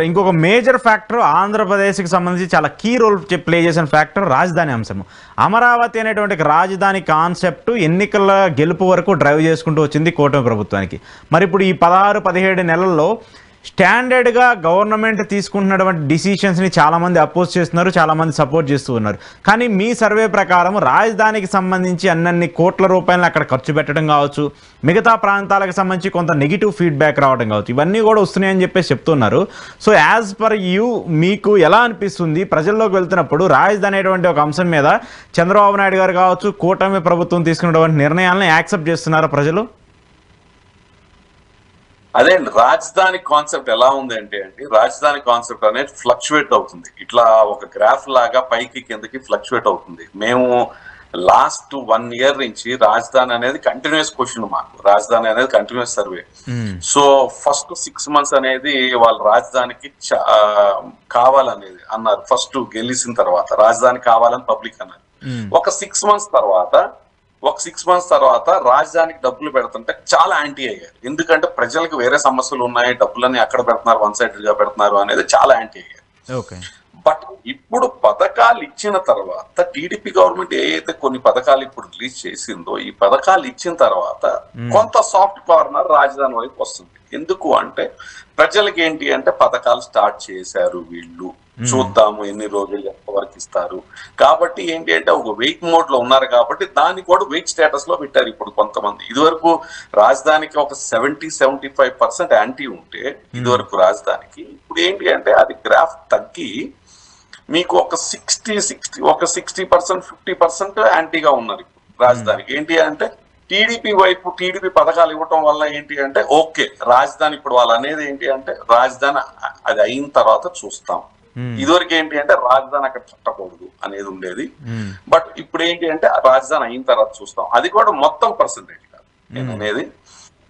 ఇంకొక major factor ఆంధ్రప్రదేశ్కి సంబంధించి చాలా కీ రోల్ ప్లే చేసిన ఫ్యాక్టర్ రాజధాని అంశం. అమరావతి అనేటువంటి రాజధాని కాన్సెప్ట్ ఎన్నికల గెలుపు వరకు డ్రైవ్ చేసుకుంటూ వచ్చింది కూటమి ప్రభుత్వానికి. మరి ఇప్పుడు ఈ 16-17 నెలల్లో స్టాండర్డ్గా గవర్నమెంట్ తీసుకుంటున్నటువంటి డిసిషన్స్ని చాలామంది అపోజ్ చేస్తున్నారు, చాలామంది సపోర్ట్ చేస్తూ ఉన్నారు. కానీ మీ సర్వే ప్రకారం రాజధానికి సంబంధించి అన్నన్ని కోట్ల రూపాయలను అక్కడ ఖర్చు పెట్టడం కావచ్చు, మిగతా ప్రాంతాలకు సంబంధించి కొంత నెగిటివ్ ఫీడ్బ్యాక్ రావడం కావచ్చు, ఇవన్నీ కూడా వస్తున్నాయని చెప్పేసి చెప్తున్నారు. సో యాజ్ పర్ యూ మీకు ఎలా అనిపిస్తుంది ప్రజల్లోకి వెళ్తున్నప్పుడు రాజధాని అనేటువంటి ఒక అంశం మీద చంద్రబాబు నాయుడు గారు కావచ్చు, కూటమి ప్రభుత్వం తీసుకున్నటువంటి నిర్ణయాలను యాక్సెప్ట్ చేస్తున్నారా ప్రజలు? అదే రాజధాని కాన్సెప్ట్ ఎలా ఉంది అంటే రాజధాని కాన్సెప్ట్ అనేది ఫ్లక్చువేట్ అవుతుంది. ఇట్లా ఒక గ్రాఫ్ లాగా పైకి కిందకి ఫ్లక్చువేట్ అవుతుంది. మేము లాస్ట్ 1 ఇయర్ నుంచి రాజధాని అనేది కంటిన్యూస్ క్వశ్చన్, మాకు రాజధాని అనేది continuous survey. So first 6 months అనేది వాళ్ళ రాజధానికి కావాలనేది అన్నారు. ఫస్ట్ గెలిచిన తర్వాత రాజధాని కావాలని పబ్లిక్ అన్నారు. ఒక 6 months తర్వాత రాజధానికి డబ్బులు పెడుతుంటే చాలా యాంటీ అయ్యారు. ఎందుకంటే ప్రజలకు వేరే సమస్యలు ఉన్నాయి, డబ్బులన్నీ అక్కడ పెడుతున్నారు, వన్ సైడెడ్ గా పెడుతున్నారు అనేది చాలా యాంటీ అయ్యారు. బట్ ఇప్పుడు పథకాలు ఇచ్చిన తర్వాత టీడీపీ గవర్నమెంట్ ఏదైతే కొన్ని పథకాలు ఇప్పుడు రిలీజ్ చేసిందో, ఈ పథకాలు ఇచ్చిన తర్వాత కొంత సాఫ్ట్ కార్నర్ రాజధాని వైపు వస్తుంది. ఎందుకు అంటే ప్రజలకి ఏంటి అంటే పథకాలు స్టార్ట్ చేశారు వీళ్ళు, చూద్దాము ఎన్ని రోజులు ఎంతవరకు ఇస్తారు. కాబట్టి ఏంటి అంటే ఒక వెయిట్ మోడ్ లో ఉన్నారు. కాబట్టి దాన్ని కూడా వెయిట్ స్టేటస్ లో పెట్టారు ఇప్పుడు కొంతమంది. ఇదివరకు రాజధానికి ఒక 70-75% యాంటీ ఉంటే ఇదివరకు రాజధానికి, ఇప్పుడు ఏంటి అంటే అది గ్రాఫ్ తగ్గి మీకు ఒక 60% 50% యాంటీగా ఉన్నారు ఇప్పుడు రాజధానికి. ఏంటి అంటే టీడీపీ వైపు టీడీపీ పథకాలు ఇవ్వటం వల్ల ఏంటి అంటే ఓకే రాజధాని ఇప్పుడు వాళ్ళు అనేది ఏంటి అంటే రాజధాని అది అయిన తర్వాత చూస్తాం. ఇదివరకు ఏంటి అంటే రాజధాని అక్కడ కట్టకూడదు అనేది ఉండేది. బట్ ఇప్పుడు ఏంటి అంటే రాజధాని అయిన తర్వాత చూస్తాం. అది కూడా మొత్తం పర్సంటేజ్ కాదు నేను అనేది.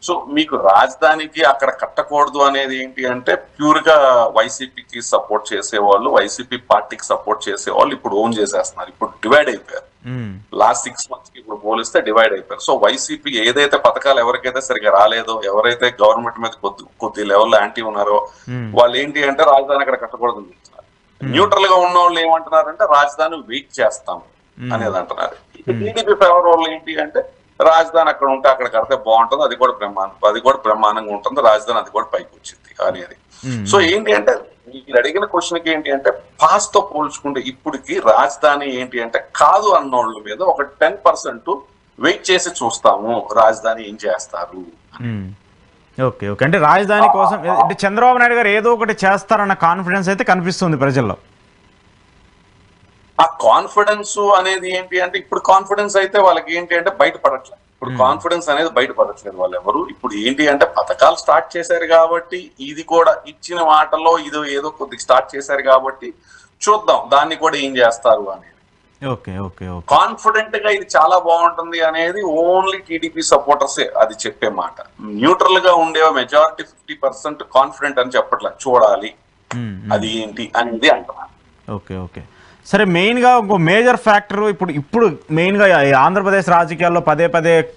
సో మీకు రాజధానికి అక్కడ కట్టకూడదు అనేది ఏంటి అంటే ప్యూర్ గా వైసీపీకి సపోర్ట్ చేసేవాళ్ళు, వైసీపీ పార్టీకి సపోర్ట్ చేసేవాళ్ళు ఇప్పుడు ఓన్ చేసేస్తున్నారు. ఇప్పుడు డివైడ్ అయిపోయారు. లాస్ట్ 6 months కి ఇప్పుడు పోలిస్తే డివైడ్ అయిపోయారు. సో వైసీపీ ఏదైతే పథకాలు ఎవరికైతే సరిగా రాలేదో, ఎవరైతే గవర్నమెంట్ మీద కొద్ది లెవెల్లో యాంటీ ఉన్నారో వాళ్ళు ఏంటి అంటే రాజధాని అక్కడ కట్టకూడదు అంటున్నారు. న్యూట్రల్ గా ఉన్న వాళ్ళు ఏమంటున్నారంటే రాజధాని వెయిట్ చేస్తాం అనేది అంటున్నారు. టీడీపీ ఫేవర్ వాళ్ళు ఏంటి అంటే రాజధాని అక్కడ ఉంటే అక్కడ కడితే బాగుంటుంది, అది కూడా బ్రహ్మాండంగా ఉంటుంది, రాజధాని అది కూడా పైకి వచ్చింది అనేది. సో ఏంటి అంటే మీరు అడిగిన క్వశ్చన్ కి ఏంటి అంటే పాస్ట్ తో పోల్చుకుంటే ఇప్పటికి రాజధాని ఏంటి అంటే కాదు అన్నోళ్ళ మీద ఒక 10% వెయిట్ చేసి చూస్తాము రాజధాని ఏం చేస్తారు. ఓకే ఓకే అంటే రాజధాని కోసం అంటే చంద్రబాబు నాయుడు గారు ఏదో ఒకటి చేస్తారన్న కాన్ఫిడెన్స్ అయితే కనిపిస్తుంది ప్రజల్లో. ఆ కాన్ఫిడెన్స్ అనేది ఏంటి అంటే ఇప్పుడు కాన్ఫిడెన్స్ అయితే వాళ్ళకి ఏంటి అంటే బయటపడట్లేదు. ఇప్పుడు కాన్ఫిడెన్స్ అనేది బయటపడట్లేదు వాళ్ళు ఎవరు. ఇప్పుడు ఏంటి అంటే పథకాలు స్టార్ట్ చేశారు కాబట్టి, ఇది కూడా ఇచ్చిన మాటలో ఏదో కొద్దిగా స్టార్ట్ చేశారు కాబట్టి చూద్దాం దాన్ని కూడా ఏం చేస్తారు అనేది. కాన్ఫిడెంట్ గా ఇది చాలా బాగుంటుంది అనేది ఓన్లీ టీడీపీ సపోర్టర్సే అది చెప్పే మాట. న్యూట్రల్ గా ఉండే మెజారిటీ 50% కాన్ఫిడెంట్ అని చెప్పట్లేదు, చూడాలి అది ఏంటి అనేది అంటున్నారు. ఓకే ఓకే సరే, మెయిన్గా ఇంకో మేజర్ ఫ్యాక్టర్ ఇప్పుడు మెయిన్గా ఆంధ్రప్రదేశ్ రాజకీయాల్లో పదే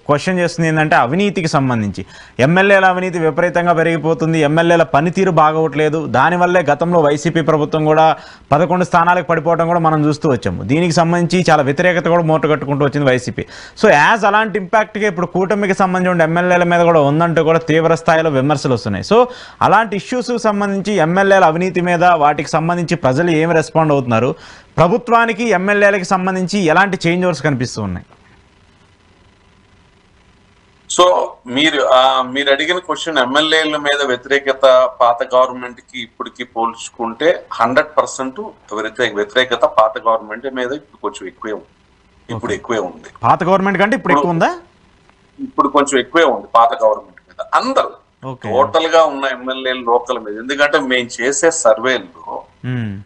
క్వశ్చన్ చేస్తుంది ఏంటంటే అవినీతికి సంబంధించి. ఎమ్మెల్యేల అవినీతి విపరీతంగా పెరిగిపోతుంది, ఎమ్మెల్యేల పనితీరు బాగోట్లేదు. దానివల్లే గతంలో వైసీపీ ప్రభుత్వం కూడా 11 స్థానాలకు పడిపోవడం కూడా మనం చూస్తూ వచ్చాము. దీనికి సంబంధించి చాలా వ్యతిరేకత కూడా మూట కట్టుకుంటూ వచ్చింది వైసీపీ. సో యాజ్ అలాంటి ఇంపాక్ట్గా ఇప్పుడు కూటమికి సంబంధించిన ఎమ్మెల్యేల మీద కూడా ఉందంటూ కూడా తీవ్ర స్థాయిలో విమర్శలు వస్తున్నాయి. సో అలాంటి ఇష్యూస్కి సంబంధించి ఎమ్మెల్యేల అవినీతి మీద వాటికి సంబంధించి ప్రజలు ఏమి రెస్పాండ్ అవుతున్నారు, ప్రభుత్వానికి ఎమ్మెల్యేలకు సంబంధించి ఎలాంటి చేంజ్ ఓవర్స్ కనిపిస్తూ ఉన్నాయి? సో మీరు అడిగిన క్వశ్చన్ ఎమ్మెల్యేల మీద వ్యతిరేకత పాత గవర్నమెంట్ కి ఇప్పటికి పోల్చుకుంటే 100% వ్యతిరేకత పాత గవర్నమెంట్ మీద ఇప్పుడు కొంచెం ఎక్కువే ఉంది. పాత గవర్నమెంట్ కంటే ఇప్పుడు ఎక్కువ ఉందా? ఇప్పుడు కొంచెం ఎక్కువే ఉంది పాత గవర్నమెంట్ మీద. అందరూ టోటల్ గా ఉన్న ఎమ్మెల్యేలు లోకల్ మీద. ఎందుకంటే మేము చేసే సర్వేలో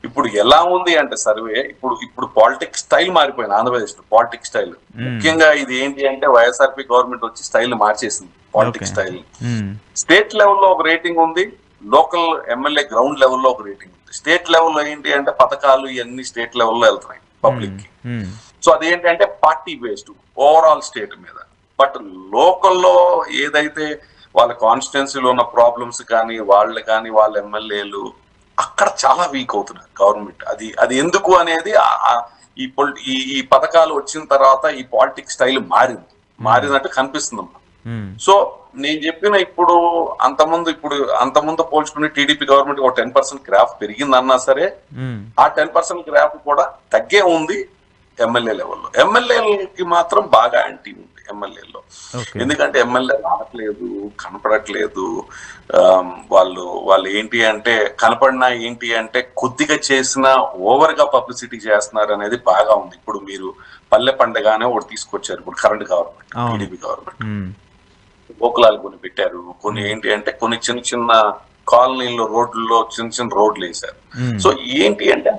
ఇప్పుడు ఎలా ఉంది అంటే సర్వే ఇప్పుడు పాలిటిక్స్ స్టైల్ మారిపోయింది ఆంధ్రప్రదేశ్ లో. పాలిటిక్స్ స్టైల్ ముఖ్యంగా ఇది ఏంటి అంటే వైఎస్ఆర్పీ గవర్నమెంట్ వచ్చి స్టైల్ మార్చేసింది పాలిటిక్స్ స్టైల్. స్టేట్ లెవెల్లో ఒక రేటింగ్ ఉంది, లోకల్ ఎమ్మెల్యే గ్రౌండ్ లెవెల్లో ఒక రేటింగ్ ఉంది. స్టేట్ లెవెల్లో ఏంటి అంటే పథకాలు ఇవన్నీ స్టేట్ లెవెల్లో వెళ్తున్నాయి పబ్లిక్ కి. సో అదేంటి అంటే పార్టీ బేస్డ్ ఓవరాల్ స్టేట్ మీద. బట్ లోకల్లో ఏదైతే వాళ్ళ కాన్స్టిట్యున్సీలో ఉన్న ప్రాబ్లమ్స్ కానీ వాళ్ళ ఎమ్మెల్యేలు అక్కడ చాలా వీక్ అవుతున్నారు గవర్నమెంట్. అది ఎందుకు అనేది ఈ పథకాలు వచ్చిన తర్వాత ఈ పాలిటిక్స్ స్టైల్ మారినట్టు కనిపిస్తుంది. సో నేను చెప్పిన ఇప్పుడు అంతకుముందు పోల్చుకుని టీడీపీ గవర్నమెంట్ ఒక 10% గ్రాఫ్ పెరిగిందన్నా సరే ఆ 10% గ్రాఫ్ కూడా తగ్గే ఉంది ఎమ్మెల్యే లెవెల్లో. ఎమ్మెల్యేలకి మాత్రం బాగా యాంటీ ఉంది ఎమ్మెల్యేలో. ఎందుకంటే ఎమ్మెల్యే రావట్లేదు, కనపడట్లేదు. వాళ్ళు ఏంటి అంటే కనపడినా ఏంటి అంటే కొద్దిగా చేసిన ఓవర్ గా పబ్లిసిటీ చేస్తున్నారు అనేది బాగా ఉంది. ఇప్పుడు మీరు పల్లె పండుగనే ఒకటి తీసుకొచ్చారు, ఇప్పుడు కరెంట్ గవర్నమెంట్ టీడీపీ గవర్నమెంట్ గోకులాలు కొన్ని పెట్టారు. కొన్ని ఏంటి అంటే కొన్ని చిన్న చిన్న కాలనీల్లో రోడ్లలో చిన్న రోడ్లు వేశారు. సో ఏంటి అంటే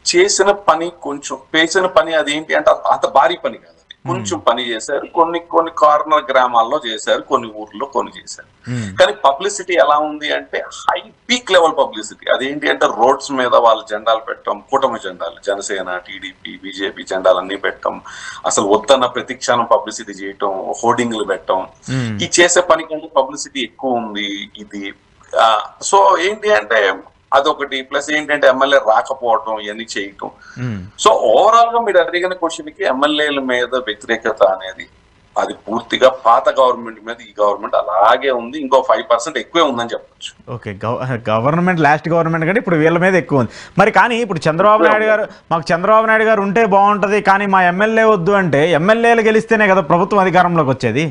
చేసిన పని కొంచెం పేసిన పని అదేంటి అంటే అంత భారీ పని కాదు, కొంచెం పని చేశారు. కొన్ని కార్నర్ గ్రామాల్లో చేశారు, కొన్ని ఊర్లో కొన్ని చేశారు. కానీ పబ్లిసిటీ ఎలా ఉంది అంటే హై పీక్ లెవెల్ పబ్లిసిటీ. అదేంటి అంటే రోడ్స్ మీద వాళ్ళ జెండాలు పెట్టడం, కూటమి జెండాలు, జనసేన, టీడీపీ, బీజేపీ జెండాలు అన్ని పెట్టడం, అసలు వద్దన్న ప్రతిక్షణం పబ్లిసిటీ చేయటం, హోర్డింగ్లు పెట్టడం. ఈ చేసే పని కంటే పబ్లిసిటీ ఎక్కువ ఉంది ఇది. సో ఏంటి అంటే అదొకటి. ప్లస్ ఏంటంటే ఎమ్మెల్యే రాకపోవటం, ఇవన్నీ చేయటం. సో ఓవరాల్ గా మీరు అడిగిన క్వశ్చన్ కి ఎమ్మెల్యేల మీద వ్యతిరేకత అనేది అది పూర్తిగా పాత గవర్నమెంట్ మీద ఈ గవర్నమెంట్ అలాగే ఉంది. ఇంకో 5% ఎక్కువే ఉందని చెప్పొచ్చు. ఓకే, గవర్నమెంట్ లాస్ట్ గవర్నమెంట్ కంటే ఇప్పుడు వీళ్ళ మీద ఎక్కువ ఉంది. మరి కానీ ఇప్పుడు చంద్రబాబు నాయుడు గారు ఉంటే బాగుంటది, కానీ మా ఎమ్మెల్యే వద్దు అంటే ఎమ్మెల్యేలు గెలిస్తేనే కదా ప్రభుత్వం అధికారంలోకి వచ్చేది.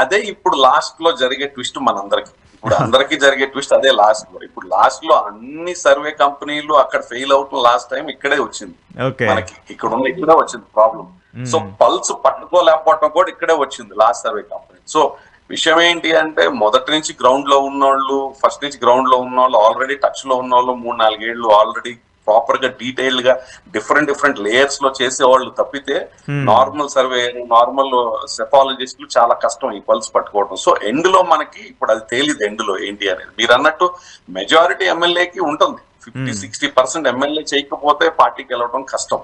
అదే ఇప్పుడు లాస్ట్ లో జరిగే ట్విస్ట్ మనందరికి. ఇప్పుడు అందరికీ జరిగే ట్విస్ట్ అదే లాస్ట్ లో. ఇప్పుడు లాస్ట్ లో అన్ని సర్వే కంపెనీలు అక్కడ ఫెయిల్ అవుతున్న లాస్ట్ టైం ఇక్కడే వచ్చింది మనకి. ఇక్కడే వచ్చింది ప్రాబ్లం. సో పల్స్ పట్టుకోలేకపోవటం కూడా ఇక్కడే వచ్చింది లాస్ట్ సర్వే కంపెనీ. సో విషయం ఏంటి అంటే మొదటి నుంచి గ్రౌండ్ లో ఉన్నోళ్ళు, ఫస్ట్ నుంచి గ్రౌండ్ లో ఉన్నోళ్ళు, ఆల్రెడీ టచ్ లో ఉన్నోళ్ళు 3-4 ఏళ్ళు ఆల్రెడీ ప్రాపర్ గా డీటెయిల్ గా డిఫరెంట్ లేయర్స్ లో చేసేవాళ్ళు తప్పితే నార్మల్ సర్వే, నార్మల్ సెఫాలజిస్టులు చాలా కష్టం ఈ పల్స్ పట్టుకోవడం. సో ఎండ్ లో మనకి ఇప్పుడు అది తేలిదు ఎండ్ లో ఏంటి అనేది. మీరు అన్నట్టు మెజారిటీ ఎమ్మెల్యేకి ఉంటుంది, 50-60% ఎమ్మెల్యే చేయకపోతే పార్టీకి వెళ్ళడం కష్టం.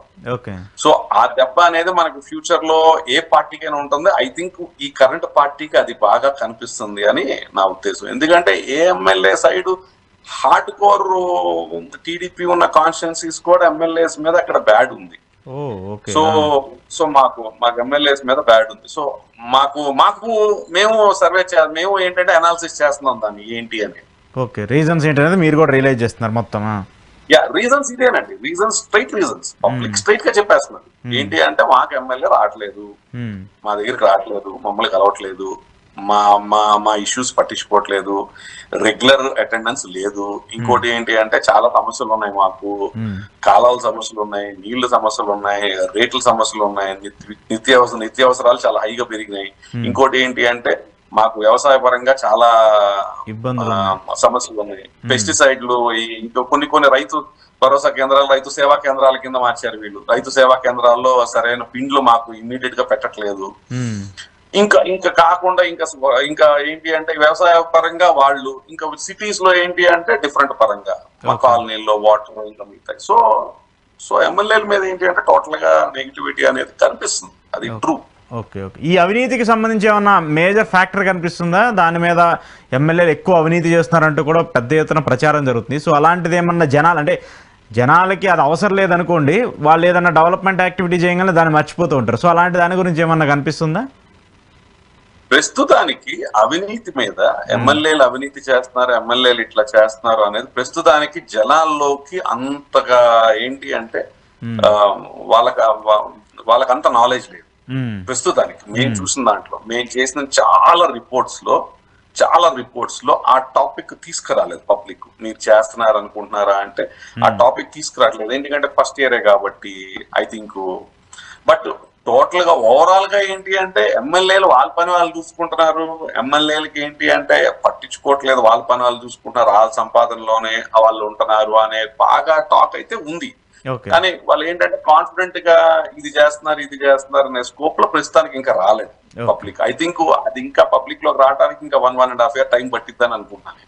సో ఆ దెబ్బ అనేది మనకి ఫ్యూచర్ లో ఏ పార్టీకైనా ఉంటుంది. ఐ థింక్ ఈ కరెంట్ పార్టీకి అది బాగా కనిపిస్తుంది అని నా ఉద్దేశం. ఎందుకంటే ఏ MLA side hard core TDP ఉన్న కాన్స్టిట్యున్సీస్ కూడా ఎమ్మెల్యేస్ మీద అక్కడ బ్యాడ్ ఉంది. సో మాకు ఎమ్మెల్యేస్ మీద బ్యాడ్ ఉంది. సో మేము సర్వే మేము ఏంటంటే అనాలిసిస్ చేస్తున్నాం దాన్ని ఏంటి అని. ఓకే, రీజన్స్ ఏంటనేది మీరు కూడా రియలైజ్ చేస్తున్నారు మొత్తం. రీజన్స్ ఇదేనండి, reasons straight reasons public straight గా చెప్పేస్తున్నారు. ఏంటి అంటే మాకు ఎమ్మెల్యే రావట్లేదు, మా దగ్గరికి రావట్లేదు, మమ్మల్ని కలవట్లేదు, మా ఇష్యూస్ పట్టించుకోవట్లేదు, రెగ్యులర్ అటెండెన్స్ లేదు. ఇంకోటి ఏంటి అంటే చాలా సమస్యలు ఉన్నాయి మాకు, కాలాల సమస్యలు ఉన్నాయి, నీళ్ల సమస్యలు ఉన్నాయి, రేట్ల సమస్యలు ఉన్నాయి, నిత్యావసరాలు చాలా హైగా పెరిగినాయి. ఇంకోటి ఏంటి అంటే మాకు వ్యవసాయ పరంగా చాలా సమస్యలు ఉన్నాయి. పెస్టిసైడ్లు, ఇంకా కొన్ని రైతు భరోసా కేంద్రాలు రైతు సేవా కేంద్రాల కింద మార్చారు వీళ్ళు. రైతు సేవా కేంద్రాల్లో సరైన పిండ్లు మాకు ఇమ్మీడియట్ గా పెట్టట్లేదు. ఇంకా కాకుండా ఇంకా ఏంటి అంటే వ్యవసాయ పరంగా వాళ్ళు ఇంకా సిటీస్ లో ఏంటి అంటే డిఫరెంట్ పరంగా మా కాలనీల్లో వాటర్ ఇంకా మిగతాయి. సో ఎమ్మెల్యేల మీద ఏంటి అంటే టోటల్ గా నెగిటివిటీ అనేది కనిపిస్తుంది. అది ట్రూ. ఓకే, ఈ అవినీతికి సంబంధించి ఏమన్నా మేజర్ ఫ్యాక్టర్ కనిపిస్తుందా? దాని మీద ఎమ్మెల్యేలు ఎక్కువ అవినీతి చేస్తున్నారంటూ కూడా పెద్ద ఎత్తున ప్రచారం జరుగుతుంది. సో అలాంటిది ఏమన్నా జనాలకి అది అవసరం లేదనుకోండి, వాళ్ళు ఏదన్నా డెవలప్మెంట్ యాక్టివిటీ చేయగానే దాన్ని మర్చిపోతూ ఉంటారు. సో అలాంటి దాని గురించి ఏమన్నా కనిపిస్తుందా? ప్రస్తుతానికి అవినీతి మీద ఎమ్మెల్యేలు అవినీతి చేస్తున్నారు, ఎమ్మెల్యేలు ఇట్లా చేస్తున్నారు అనేది ప్రస్తుతానికి జనాల్లోకి అంతగా ఏంటి అంటే వాళ్ళకంత నాలెడ్జ్ లేదు ప్రస్తుతానికి. మేము చూసిన దాంట్లో, మేము చేసిన చాలా రిపోర్ట్స్ లో ఆ టాపిక్ తీసుకురాలేదు పబ్లిక్. మీరు చేస్తున్నారు అనుకుంటున్నారా అంటే ఆ టాపిక్ తీసుకురావట్లేదు. ఎందుకంటే ఫస్ట్ ఇయరే కాబట్టి ఐ థింక్. బట్ టోటల్ గా ఓవరాల్ గా ఏంటి అంటే ఎమ్మెల్యేలు వాళ్ళ పని వాళ్ళు చూసుకుంటున్నారు, ఎమ్మెల్యేలకి ఏంటి అంటే పట్టించుకోవట్లేదు, వాళ్ళ పని వాళ్ళు చూసుకుంటున్నారు, వాళ్ళ సంపాదనలోనే వాళ్ళు ఉంటున్నారు అనే బాగా టాక్ అయితే ఉంది. కానీ వాళ్ళు ఏంటంటే కాన్ఫిడెంట్ గా ఇది చేస్తున్నారు అనే స్కోప్ లో ప్రస్తుతానికి ఇంకా రాలేదు పబ్లిక్. ఐ థింక్ అది ఇంకా పబ్లిక్ లోకి రావడానికి ఇంకా 1.5 year టైం పట్టిద్దని అనుకుంటున్నాను.